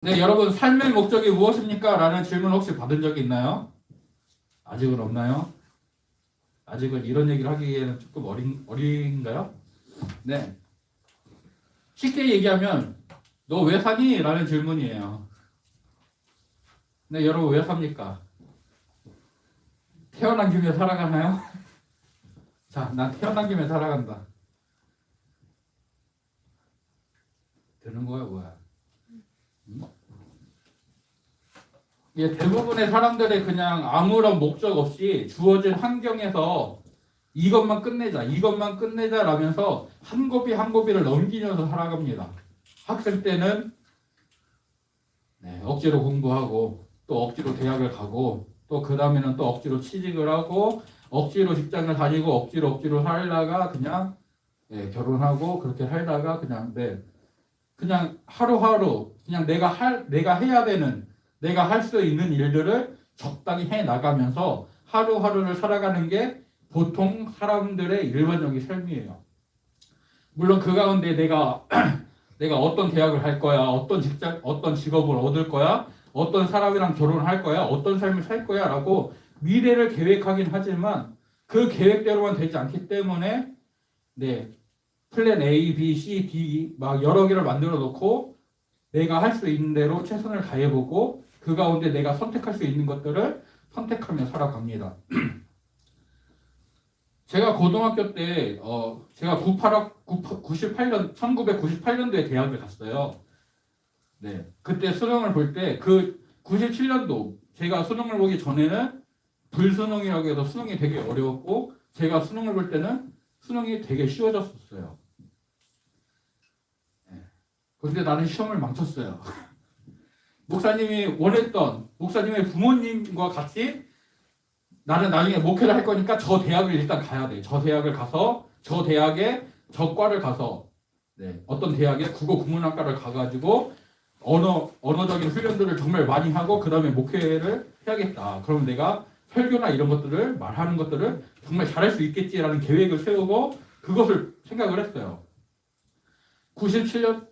네, 여러분 삶의 목적이 무엇입니까? 라는 질문 혹시 받은 적이 있나요? 아직은 없나요? 아직은 이런 얘기를 하기에는 조금 어린가요? 네. 쉽게 얘기하면 너 왜 사니? 라는 질문이에요. 네, 여러분 왜 삽니까? 태어난 김에 살아가나요? 자, 난 태어난 김에 살아간다. 되는 거야, 뭐야? 응? 이게 대부분의 사람들의 그냥 아무런 목적 없이 주어진 환경에서 이것만 끝내자 라면서 한 고비 한 고비를 넘기면서 살아갑니다. 학생 때는 억지로 공부하고 또 억지로 대학을 가고 또 그 다음에는 또 억지로 취직을 하고 억지로 직장을 다니고 억지로 살다가 그냥 결혼하고 그렇게 살다가 그냥 하루하루 그냥 내가 해야 되는 내가 할 수 있는 일들을 적당히 해 나가면서 하루하루를 살아가는 게 보통 사람들의 일반적인 삶이에요. 물론 그 가운데 내가 어떤 대학을 갈 거야, 어떤 직장, 어떤 직업을 얻을 거야, 어떤 사람이랑 결혼을 할 거야, 어떤 삶을 살 거야라고 미래를 계획하긴 하지만 그 계획대로만 되지 않기 때문에 네, 플랜 A, B, C, D 막 여러 개를 만들어 놓고 내가 할 수 있는 대로 최선을 다해보고 그 가운데 내가 선택할 수 있는 것들을 선택하며 살아갑니다. 제가 고등학교 때 제가 98년 1998년도에 대학을 갔어요. 네. 그때 수능을 볼 때 그 97년도 제가 수능을 보기 전에는 불수능이라고 해서 수능이 되게 어려웠고 제가 수능을 볼 때는 수능이 되게 쉬워졌었어요. 네. 그런데 나는 시험을 망쳤어요. 목사님의 부모님과 같이 나는 나중에 목회를 할 거니까 저 대학을 일단 가야 돼. 저 대학을 가서 저 대학에 저 과를 가서 어떤 대학에 국어 국문학과를 가가지고 언어적인 훈련들을 정말 많이 하고 그 다음에 목회를 해야겠다. 그럼 내가 설교나 이런 것들을 말하는 것들을 정말 잘할 수 있겠지라는 계획을 세우고 그것을 생각을 했어요. 97년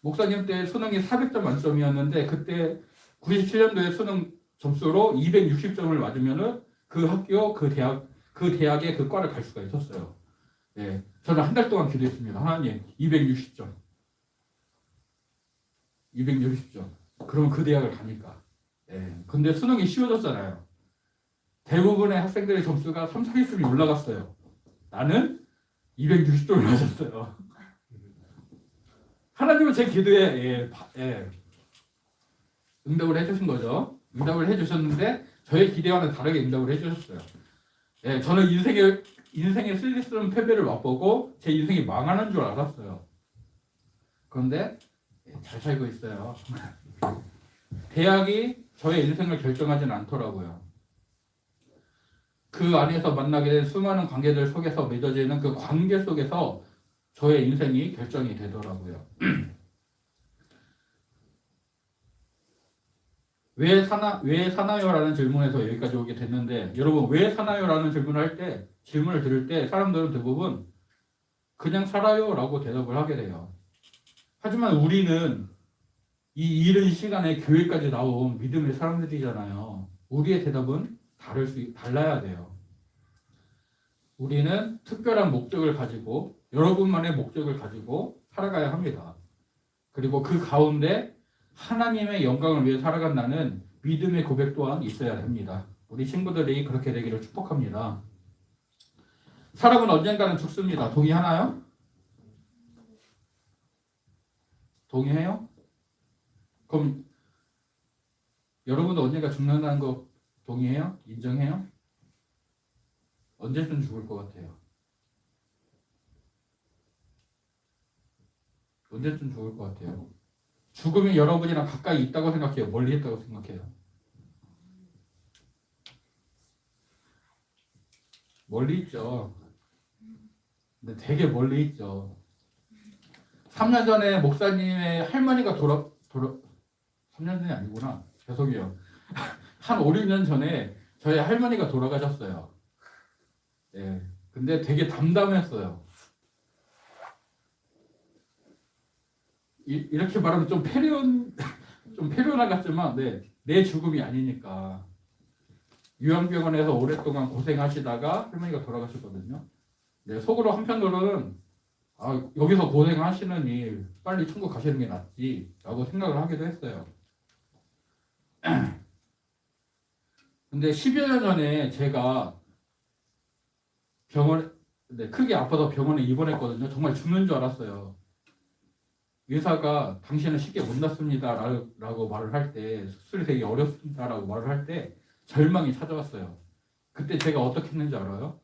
목사님 때 수능이 400점 만점이었는데 그때 97년도에 수능 점수로 260점을 맞으면은 그 학교 그 대학에 그 과를 갈 수가 있었어요. 예, 저는 한 달 동안 기도했습니다. 하나님 260점. 260점. 그러면 그 대학을 가니까. 예. 근데 수능이 쉬워졌잖아요. 대부분의 학생들의 점수가 3, 4개쯤이 올라갔어요. 나는 260점을 맞았어요. 하나님은 제 기도에 응답을 해주신 거죠. 응답을 해주셨는데 저의 기대와는 다르게 응답을 해주셨어요. 예, 저는 인생의 쓸데없는 패배를 맛보고 제 인생이 망하는 줄 알았어요. 그런데 잘 살고 있어요. 대학이 저의 인생을 결정하지는 않더라고요. 그 안에서 만나게 된 수많은 관계들 속에서 맺어지는 그 관계 속에서 저의 인생이 결정이 되더라고요. 왜 사나요라는 질문에서 여기까지 오게 됐는데 여러분 왜 사나요라는 질문을 들을 때 사람들은 대부분 그냥 살아요라고 대답을 하게 돼요. 하지만 우리는 이 이른 시간에 교회까지 나온 믿음의 사람들이잖아요. 우리의 대답은 달라야 돼요. 우리는 특별한 목적을 가지고 여러분만의 목적을 가지고 살아가야 합니다. 그리고 그 가운데 하나님의 영광을 위해 살아간다는 믿음의 고백 또한 있어야 됩니다. 우리 친구들이 그렇게 되기를 축복합니다. 사람은 언젠가는 죽습니다. 동의하나요? 동의해요? 그럼 여러분도 언젠가 죽는다는 거 동의해요? 인정해요? 언제쯤 죽을 것 같아요? 언제쯤 죽을 것 같아요? 죽음이 여러분이랑 가까이 있다고 생각해요? 멀리 있다고 생각해요? 멀리 있죠. 근데 되게 멀리 있죠. 3년 전에 목사님의 할머니가 3년 전이 아니구나. 죄송해요. 한 5, 6년 전에 저희 할머니가 돌아가셨어요. 예. 근데 되게 담담했어요. 이렇게 말하면 좀 좀 표현화 같지만 내 죽음이 아니니까. 요양병원에서 오랫동안 고생하시다가 할머니가 돌아가셨거든요. 속으로 한편으로는 여기서 고생하시느니 빨리 천국 가시는 게 낫지 라고 생각을 하기도 했어요. 근데 10여 년 전에 제가 크게 아파서 병원에 입원했거든요. 정말 죽는 줄 알았어요. 의사가 당신은 쉽게 못 낫습니다 라고 말을 할 때, 수술이 되게 어렵습니다 라고 말을 할 때 절망이 찾아왔어요. 그때 제가 어떻게 했는지 알아요?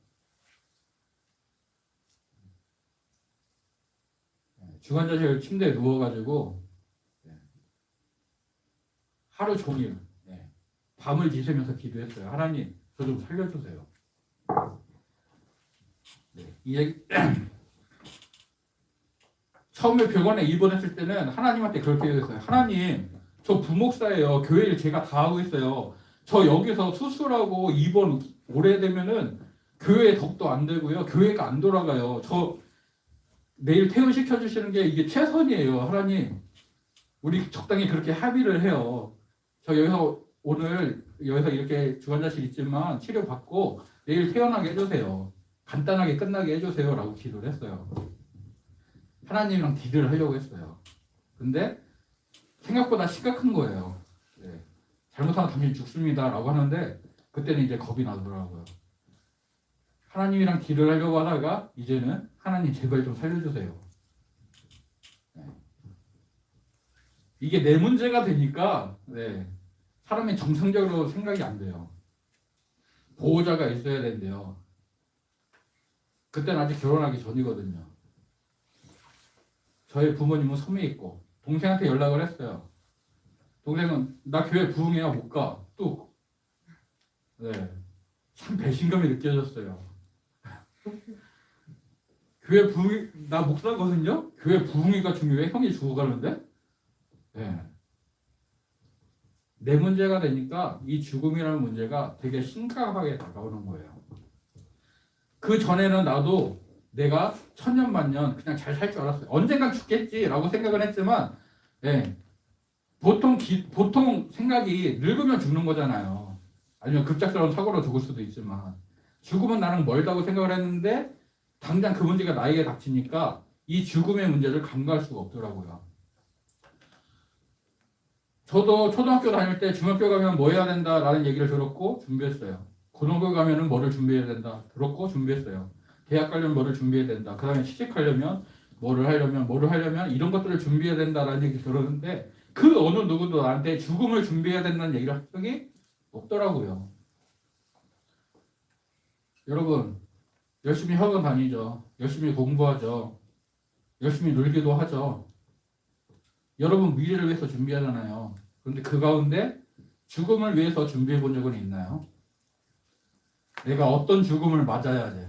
중환자실 침대에 누워가지고 하루 종일 밤을 지새면서 기도했어요. 하나님, 저 좀 살려주세요. 이 얘기 처음에 병원에 입원했을 때는 하나님한테 그렇게 얘기했어요. 하나님, 저 부목사예요. 교회 일 제가 다 하고 있어요. 저 여기서 수술하고 입원 오래되면은 교회 덕도 안 되고요. 교회가 안 돌아가요. 저 내일 퇴원시켜 주시는 게 이게 최선이에요. 하나님, 우리 적당히 그렇게 합의를 해요. 저 여기서 이렇게 중환자실 있지만 치료받고 내일 퇴원하게 해주세요. 간단하게 끝나게 해주세요. 라고 기도를 했어요. 하나님이랑 딜을 하려고 했어요. 근데 생각보다 심각한 거예요. 잘못하면 당신 죽습니다. 라고 하는데 그때는 이제 겁이 나더라고요. 하나님이랑 딜을 하려고 하다가 이제는 하나님 제발 좀 살려주세요. 이게 내 문제가 되니까 사람이 정상적으로 생각이 안 돼요. 보호자가 있어야 된대요. 그때는 아직 결혼하기 전이거든요. 저희 부모님은 섬에 있고 동생한테 연락을 했어요. 동생은 나 교회 부흥회야 못 가. 또 참 배신감이 느껴졌어요. 교회 부흥 나 목사거든요. 교회 부흥회가 중요해? 형이 죽어가는데? 내 문제가 되니까 이 죽음이라는 문제가 되게 심각하게 다가오는 거예요. 그 전에는 나도 내가 천년만년 그냥 잘 살 줄 알았어요. 언젠간 죽겠지라고 생각을 했지만, 보통 생각이 늙으면 죽는 거잖아요. 아니면 급작스러운 사고로 죽을 수도 있지만, 죽음은 나랑 멀다고 생각을 했는데 당장 그 문제가 나에게 닥치니까 이 죽음의 문제를 간과할 수가 없더라고요. 저도 초등학교 다닐 때 중학교 가면 뭐 해야 된다라는 얘기를 들었고 준비했어요. 고등학교 가면은 뭐를 준비해야 된다 들었고 준비했어요. 대학 가려면 뭐를 준비해야 된다. 그 다음에 취직하려면 뭐를 하려면 이런 것들을 준비해야 된다라는 얘기 들었는데 그 어느 누구도 나한테 죽음을 준비해야 된다는 얘기를 한 적이 없더라고요. 여러분, 열심히 학원 다니죠. 열심히 공부하죠. 열심히 놀기도 하죠. 여러분 미래를 위해서 준비하잖아요. 그런데 그 가운데 죽음을 위해서 준비해 본 적은 있나요? 내가 어떤 죽음을 맞아야지?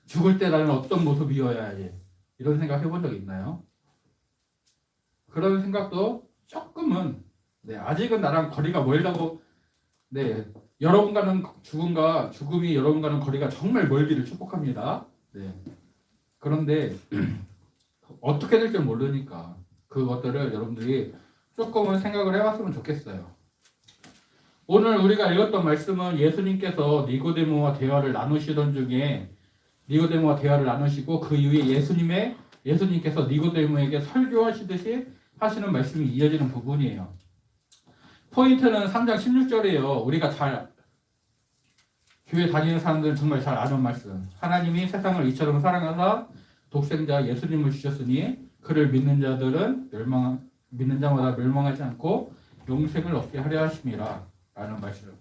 죽을 때 나는 어떤 모습이어야지? 이런 생각 해본 적 있나요? 그런 생각도 조금은 아직은 나랑 거리가 멀다고 여러분과는 죽음이 여러분과는 거리가 정말 멀기를 축복합니다. 그런데 어떻게 될지 모르니까 그것들을 여러분들이 조금은 생각을 해봤으면 좋겠어요. 오늘 우리가 읽었던 말씀은 예수님께서 니고데모와 대화를 나누시던 중에 니고데모와 대화를 나누시고 그 이후에 예수님께서 니고데모에게 설교하시듯이 하시는 말씀이 이어지는 부분이에요. 포인트는 3장 16절이에요. 우리가 교회 다니는 사람들은 정말 잘 아는 말씀. 하나님이 세상을 이처럼 사랑하사 독생자 예수님을 주셨으니 그를 믿는 자마다 멸망하지 않고 영생을 얻게 하려 하심이라 라는 말씀.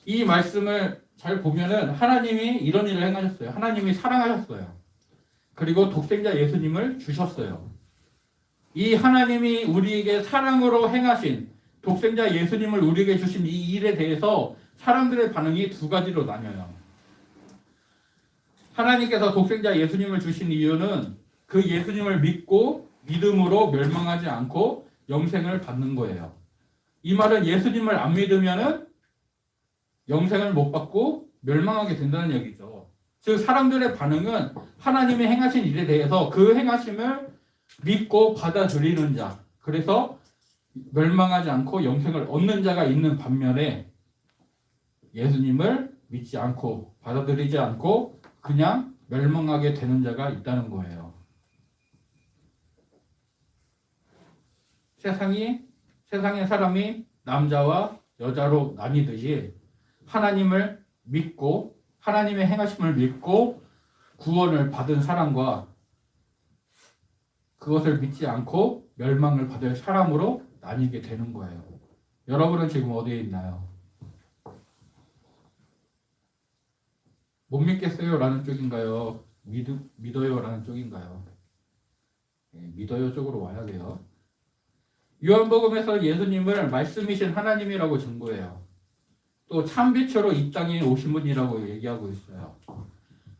이 말씀을 잘 보면은 하나님이 이런 일을 행하셨어요. 하나님이 사랑하셨어요. 그리고 독생자 예수님을 주셨어요. 이 하나님이 우리에게 사랑으로 행하신 독생자 예수님을 우리에게 주신 이 일에 대해서 사람들의 반응이 두 가지로 나뉘어요. 하나님께서 독생자 예수님을 주신 이유는 그 예수님을 믿고 믿음으로 멸망하지 않고 영생을 받는 거예요. 이 말은 예수님을 안 믿으면은 영생을 못 받고 멸망하게 된다는 얘기죠. 즉 사람들의 반응은 하나님이 행하신 일에 대해서 그 행하심을 믿고 받아들이는 자. 그래서 멸망하지 않고 영생을 얻는 자가 있는 반면에 예수님을 믿지 않고 받아들이지 않고 그냥 멸망하게 되는 자가 있다는 거예요. 세상의 사람이 남자와 여자로 나뉘듯이 하나님을 믿고 하나님의 행하심을 믿고 구원을 받은 사람과 그것을 믿지 않고 멸망을 받을 사람으로 나뉘게 되는 거예요. 여러분은 지금 어디에 있나요? 못 믿겠어요? 라는 쪽인가요? 믿어요? 라는 쪽인가요? 믿어요 쪽으로 와야 돼요. 요한복음에서 예수님을 말씀이신 하나님이라고 증거해요. 또 참빛으로 이 땅에 오신 분이라고 얘기하고 있어요.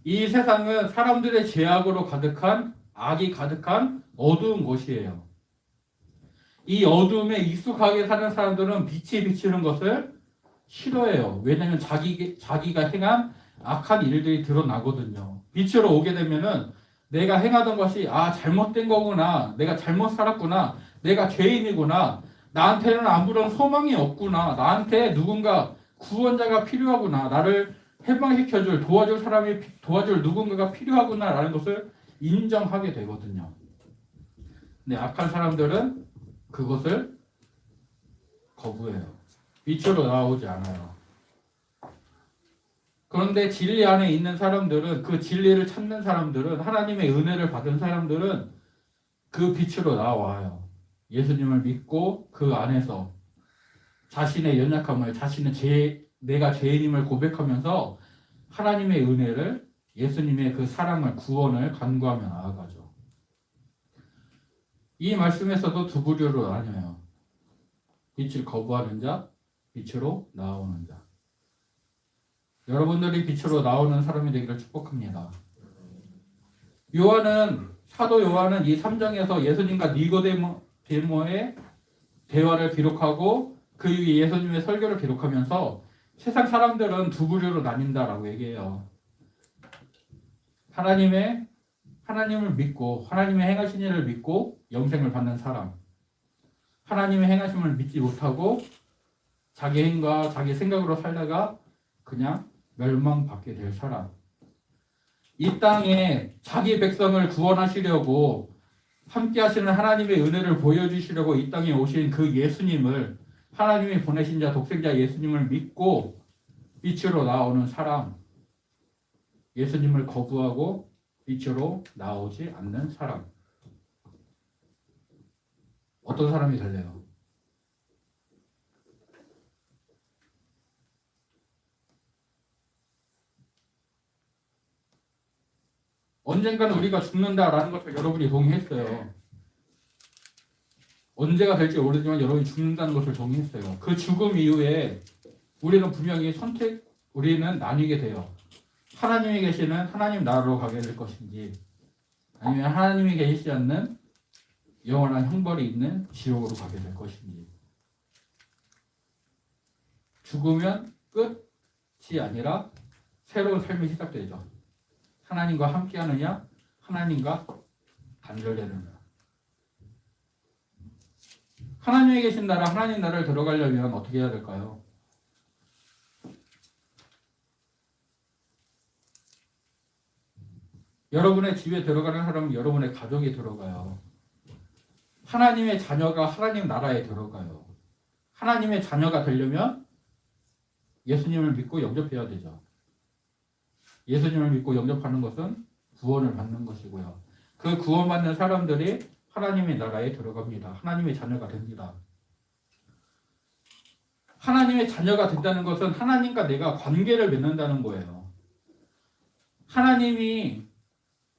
이 세상은 사람들의 죄악으로 가득한 악이 가득한 어두운 곳이에요. 이 어두움에 익숙하게 사는 사람들은 빛이 비치는 것을 싫어해요. 왜냐하면 자기가 행한 악한 일들이 드러나거든요. 빛으로 오게 되면은 내가 행하던 것이 잘못된 거구나, 내가 잘못 살았구나, 내가 죄인이구나, 나한테는 아무런 소망이 없구나, 나한테 누군가 구원자가 필요하구나, 나를 해방시켜줄, 도와줄 누군가가 필요하구나 라는 것을 인정하게 되거든요. 근데 악한 사람들은 그것을 거부해요. 빛으로 나오지 않아요. 그런데 진리 안에 있는 사람들은, 그 진리를 찾는 사람들은, 하나님의 은혜를 받은 사람들은 그 빛으로 나와요. 예수님을 믿고 그 안에서 자신의 연약함을, 내가 죄인임을 고백하면서 하나님의 은혜를, 예수님의 그 사랑을, 구원을 간구하며 나아가죠. 이 말씀에서도 두 부류로 나뉘어요. 빛을 거부하는 자, 빛으로 나오는 자. 여러분들이 빛으로 나오는 사람이 되기를 축복합니다. 사도 요한은 이 3장에서 예수님과 니고데모의 대화를 기록하고 그 위에 예수님의 설교를 기록하면서 세상 사람들은 두 부류로 나뉜다라고 얘기해요. 하나님을 믿고 하나님의 행하신 일을 믿고 영생을 받는 사람, 하나님의 행하심을 믿지 못하고 자기 행과 자기 생각으로 살다가 그냥 멸망받게 될 사람. 이 땅에 자기 백성을 구원하시려고 함께 하시는 하나님의 은혜를 보여주시려고 이 땅에 오신 그 예수님을, 하나님이 보내신 자 독생자 예수님을 믿고 빛으로 나오는 사람, 예수님을 거부하고 빛으로 나오지 않는 사람. 어떤 사람이 될래요? 언젠가는 우리가 죽는다라는 것을 여러분이 동의했어요. 언제가 될지 모르지만 여러분이 죽는다는 것을 동의했어요. 그 죽음 이후에 우리는 분명히 우리는 나뉘게 돼요. 하나님이 계시는 하나님 나라로 가게 될 것인지, 아니면 하나님이 계시지 않는 영원한 형벌이 있는 지옥으로 가게 될 것인지. 죽으면 끝이 아니라 새로운 삶이 시작되죠. 하나님과 함께 하느냐, 하나님과 단절되느냐. 하나님이 계신 나라, 하나님 나라를 들어가려면 어떻게 해야 될까요? 여러분의 집에 들어가는 사람은 여러분의 가족이 들어가요. 하나님의 자녀가 하나님 나라에 들어가요. 하나님의 자녀가 되려면 예수님을 믿고 영접해야 되죠. 예수님을 믿고 영접하는 것은 구원을 받는 것이고요. 그 구원받는 사람들이 하나님의 나라에 들어갑니다. 하나님의 자녀가 됩니다. 하나님의 자녀가 된다는 것은 하나님과 내가 관계를 맺는다는 거예요.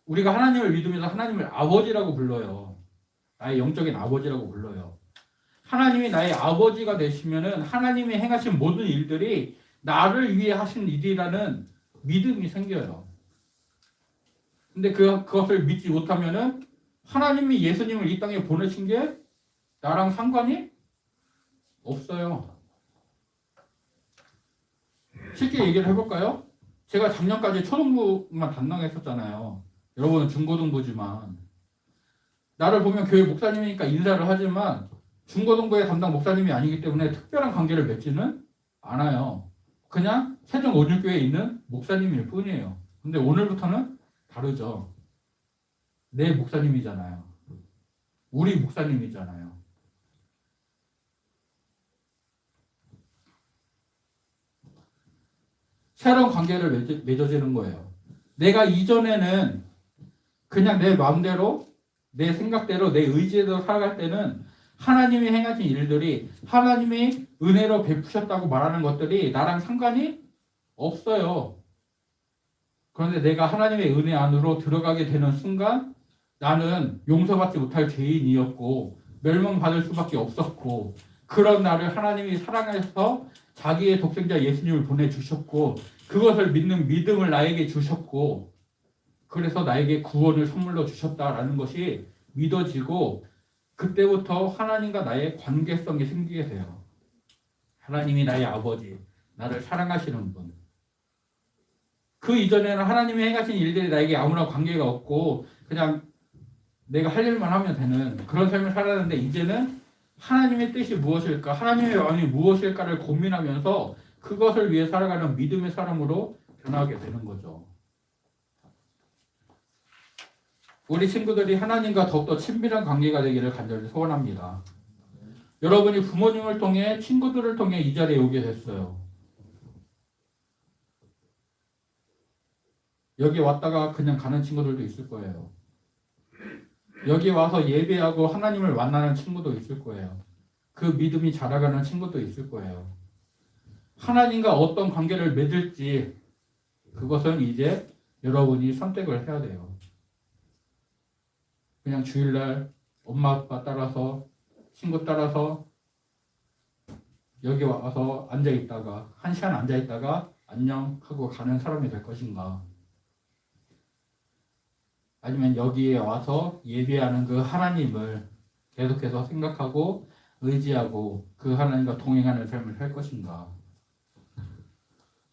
우리가 하나님을 믿으면서 하나님을 아버지라고 불러요. 나의 영적인 아버지라고 불러요. 하나님이 나의 아버지가 되시면은 하나님이 행하신 모든 일들이 나를 위해 하신 일이라는 믿음이 생겨요. 근데 그것을 믿지 못하면은 하나님이 예수님을 이 땅에 보내신 게 나랑 상관이 없어요. 쉽게 얘기를 해볼까요? 제가 작년까지 초등부만 담당했었잖아요. 여러분은 중고등부지만 나를 보면 교회 목사님이니까 인사를 하지만 중고등부의 담당 목사님이 아니기 때문에 특별한 관계를 맺지는 않아요. 그냥 세종 온율교회에 있는 목사님일 뿐이에요. 근데 오늘부터는 다르죠. 내 목사님이잖아요. 우리 목사님이잖아요. 새로운 관계를 맺어지는 거예요. 내가 이전에는 그냥 내 마음대로, 내 생각대로, 내 의지대로 살아갈 때는 하나님이 행하신 일들이, 하나님이 은혜로 베푸셨다고 말하는 것들이 나랑 상관이 없어요. 그런데 내가 하나님의 은혜 안으로 들어가게 되는 순간 나는 용서받지 못할 죄인이었고 멸망받을 수밖에 없었고, 그런 나를 하나님이 사랑해서 자기의 독생자 예수님을 보내주셨고 그것을 믿는 믿음을 나에게 주셨고 그래서 나에게 구원을 선물로 주셨다라는 것이 믿어지고, 그때부터 하나님과 나의 관계성이 생기게 돼요. 하나님이 나의 아버지, 나를 사랑하시는 분. 그 이전에는 하나님이 행하신 일들이 나에게 아무런 관계가 없고 그냥 내가 할 일만 하면 되는 그런 삶을 살았는데, 이제는 하나님의 뜻이 무엇일까, 하나님의 마음이 무엇일까를 고민하면서 그것을 위해 살아가는 믿음의 사람으로 변하게 되는 거죠. 우리 친구들이 하나님과 더욱더 친밀한 관계가 되기를 간절히 소원합니다. 여러분이 부모님을 통해, 친구들을 통해 이 자리에 오게 됐어요. 여기 왔다가 그냥 가는 친구들도 있을 거예요. 여기 와서 예배하고 하나님을 만나는 친구도 있을 거예요. 그 믿음이 자라가는 친구도 있을 거예요. 하나님과 어떤 관계를 맺을지 그것은 이제 여러분이 선택을 해야 돼요. 그냥 주일날 엄마 아빠 따라서, 친구 따라서 여기 와서 앉아있다가 1시간 앉아있다가 안녕 하고 가는 사람이 될 것인가, 아니면 여기에 와서 예배하는 그 하나님을 계속해서 생각하고 의지하고 그 하나님과 동행하는 삶을 살 것인가.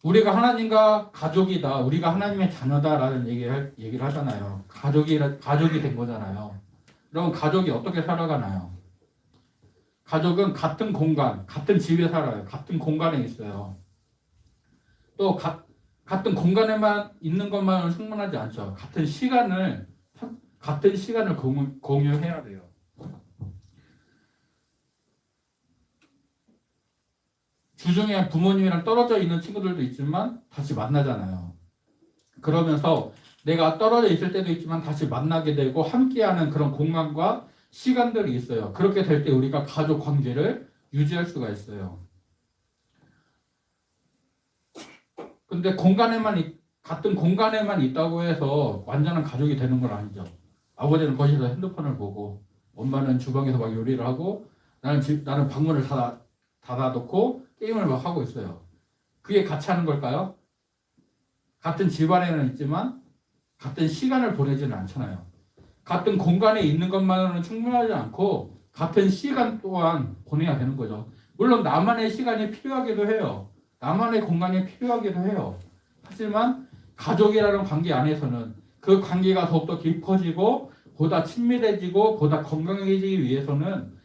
우리가 하나님과 가족이다, 우리가 하나님의 자녀다라는 얘기를 하잖아요. 가족이 된 거잖아요. 그럼 가족이 어떻게 살아가나요? 가족은 같은 공간, 같은 집에 살아요. 같은 공간에 있어요. 또 같은 공간에만 있는 것만은 충분하지 않죠. 같은 시간을 공유해야 돼요. 주중에 부모님이랑 떨어져 있는 친구들도 있지만 다시 만나잖아요. 그러면서 내가 떨어져 있을 때도 있지만 다시 만나게 되고 함께하는 그런 공간과 시간들이 있어요. 그렇게 될 때 우리가 가족 관계를 유지할 수가 있어요. 근데 같은 공간에만 있다고 해서 완전한 가족이 되는 건 아니죠. 아버지는 거실에서 핸드폰을 보고 엄마는 주방에서 막 요리를 하고 나는 방문을 닫아놓고 게임을 막 하고 있어요. 그게 같이 하는 걸까요? 같은 집안에는 있지만 같은 시간을 보내지는 않잖아요. 같은 공간에 있는 것만으로는 충분하지 않고 같은 시간 또한 보내야 되는 거죠. 물론 나만의 시간이 필요하기도 해요. 나만의 공간이 필요하기도 해요. 하지만 가족이라는 관계 안에서는 그 관계가 더욱더 깊어지고 보다 친밀해지고 보다 건강해지기 위해서는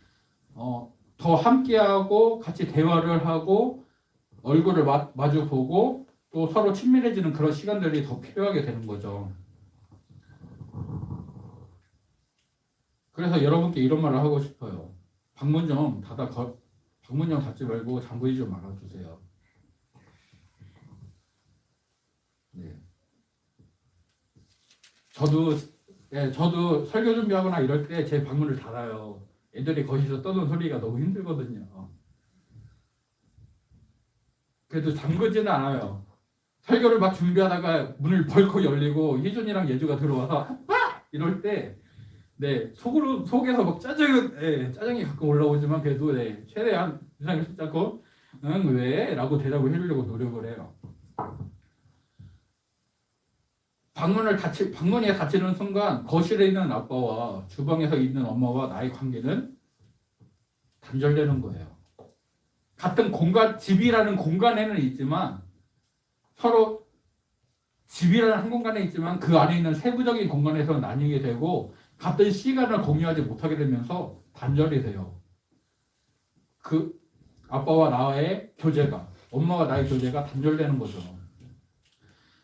더 함께하고 같이 대화를 하고 얼굴을 마주 보고 또 서로 친밀해지는 그런 시간들이 더 필요하게 되는 거죠. 그래서 여러분께 이런 말을 하고 싶어요. 방문 좀 닫지 말고 잠그지 좀 말아주세요. 네. 저도 설교 준비하거나 이럴 때 제 방문을 닫아요. 애들이 거기서 떠는 소리가 너무 힘들거든요. 그래도 잠그지는 않아요. 설교를 막 준비하다가 문을 벌컥 열리고 희준이랑 예주가 들어와서 아빠! 이럴 때 속에서 막 짜증이 가끔 올라오지만 그래도 최대한 유상을 붙잡고 응 왜? 라고 대답을 해주려고 노력을 해요. 방문이 닫히는 순간 거실에 있는 아빠와 주방에서 있는 엄마와 나의 관계는 단절되는 거예요. 같은 집이라는 공간에는 있지만 서로 집이라는 한 공간에 있지만 그 안에 있는 세부적인 공간에서 나뉘게 되고 같은 시간을 공유하지 못하게 되면서 단절이 돼요. 그 아빠와 나의 교제가, 엄마와 나의 교제가 단절되는 거죠.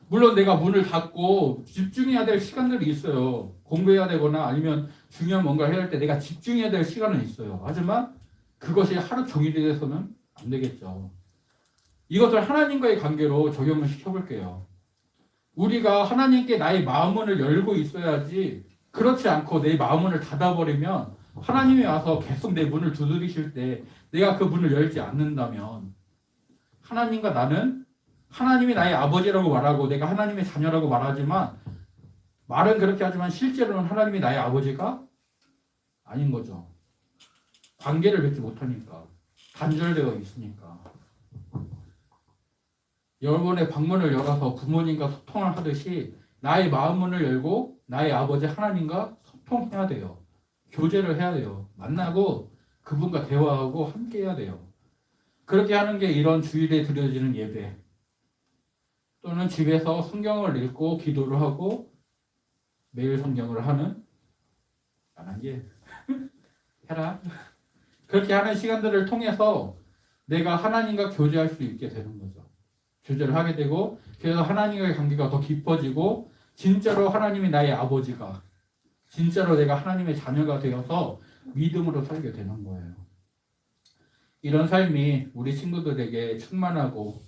물론 내가 문을 닫고 집중해야 될 시간들이 있어요. 공부해야 되거나 아니면 중요한 뭔가를 해야 할 때 내가 집중해야 될 시간은 있어요. 하지만 그것이 하루 종일이 돼서는 안 되겠죠. 이것을 하나님과의 관계로 적용을 시켜볼게요. 우리가 하나님께 나의 마음문을 열고 있어야지, 그렇지 않고 내 마음문을 닫아버리면 하나님이 와서 계속 내 문을 두드리실 때 내가 그 문을 열지 않는다면 하나님과 나는, 하나님이 나의 아버지라고 말하고 내가 하나님의 자녀라고 말하지만, 말은 그렇게 하지만 실제로는 하나님이 나의 아버지가 아닌 거죠. 관계를 맺지 못하니까, 단절되어 있으니까. 여러분의 방문을 열어서 부모님과 소통을 하듯이 나의 마음문을 열고 나의 아버지 하나님과 소통해야 돼요. 교제를 해야 돼요. 만나고 그분과 대화하고 함께 해야 돼요. 그렇게 하는 게 이런 주일에 드려지는 예배, 또는 집에서 성경을 읽고 기도를 하고 매일 성경을 하는, 안 한 게 해라. 그렇게 하는 시간들을 통해서 내가 하나님과 교제할 수 있게 되는 거죠. 교제를 하게 되고, 그래서 하나님과의 관계가 더 깊어지고, 진짜로 하나님이 나의 아버지가, 진짜로 내가 하나님의 자녀가 되어서 믿음으로 살게 되는 거예요. 이런 삶이 우리 친구들에게 충만하고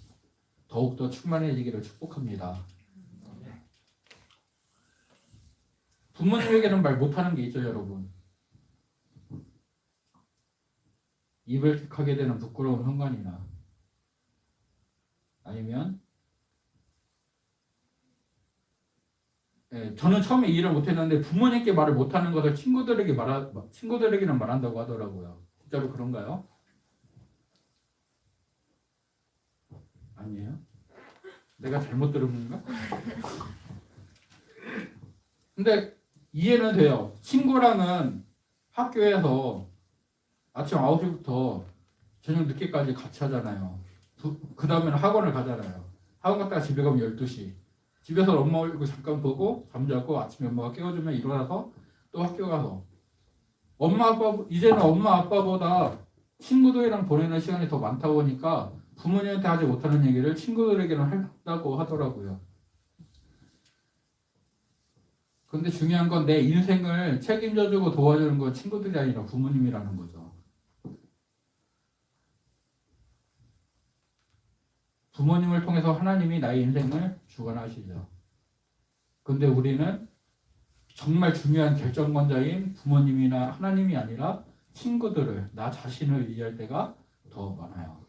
더욱더 충만해지기를 축복합니다. 부모님에게는 말 못하는 게 있죠, 여러분. 입을 킥하게 되는 부끄러운 순간이나, 아니면 저는 처음에 이해를 못했는데 부모님께 말을 못하는 것을 친구들에게는 말한다고 하더라고요. 진짜로 그런가요? 아니에요? 내가 잘못 들은 건가? 근데 이해는 돼요. 친구랑은 학교에서 아침 9시부터 저녁 늦게까지 같이 하잖아요. 그 다음에는 학원을 가잖아요. 학원 갔다가 집에 가면 12시. 집에서 엄마 얼굴 잠깐 보고 잠자고 아침에 엄마가 깨워주면 일어나서 또 학교 가서, 이제는 엄마 아빠보다 친구들이랑 보내는 시간이 더 많다 보니까 부모님한테 하지 못하는 얘기를 친구들에게는 한다고 하더라고요. 근데 중요한 건 내 인생을 책임져주고 도와주는 건 친구들이 아니라 부모님이라는 거죠. 부모님을 통해서 하나님이 나의 인생을 주관하시죠. 근데 우리는 정말 중요한 결정권자인 부모님이나 하나님이 아니라 친구들을, 나 자신을 의지할 때가 더 많아요.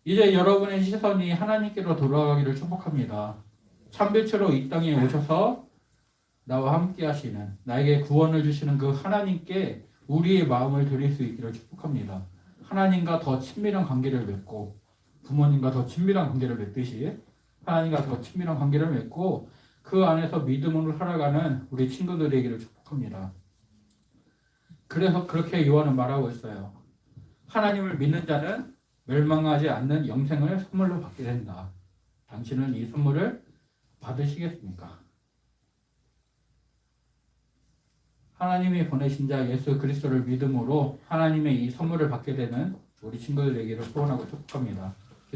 이제 여러분의 시선이 하나님께로 돌아가기를 축복합니다. 참빛으로 이 땅에 오셔서 나와 함께 하시는, 나에게 구원을 주시는 그 하나님께 우리의 마음을 드릴 수 있기를 축복합니다. 하나님과 더 친밀한 관계를 맺고, 부모님과 더 친밀한 관계를 맺듯이 하나님과 더 친밀한 관계를 맺고 그 안에서 믿음으로 살아가는 우리 친구들에게를 축복합니다. 그래서 그렇게 요한은 말하고 있어요. 하나님을 믿는 자는 멸망하지 않는 영생을 선물로 받게 된다. 당신은 이 선물을 받으시겠습니까? 하나님이 보내신 자 예수 그리스도를 믿음으로 하나님의 이 선물을 받게 되는 우리 친구들에게를 소원하고 축복합니다.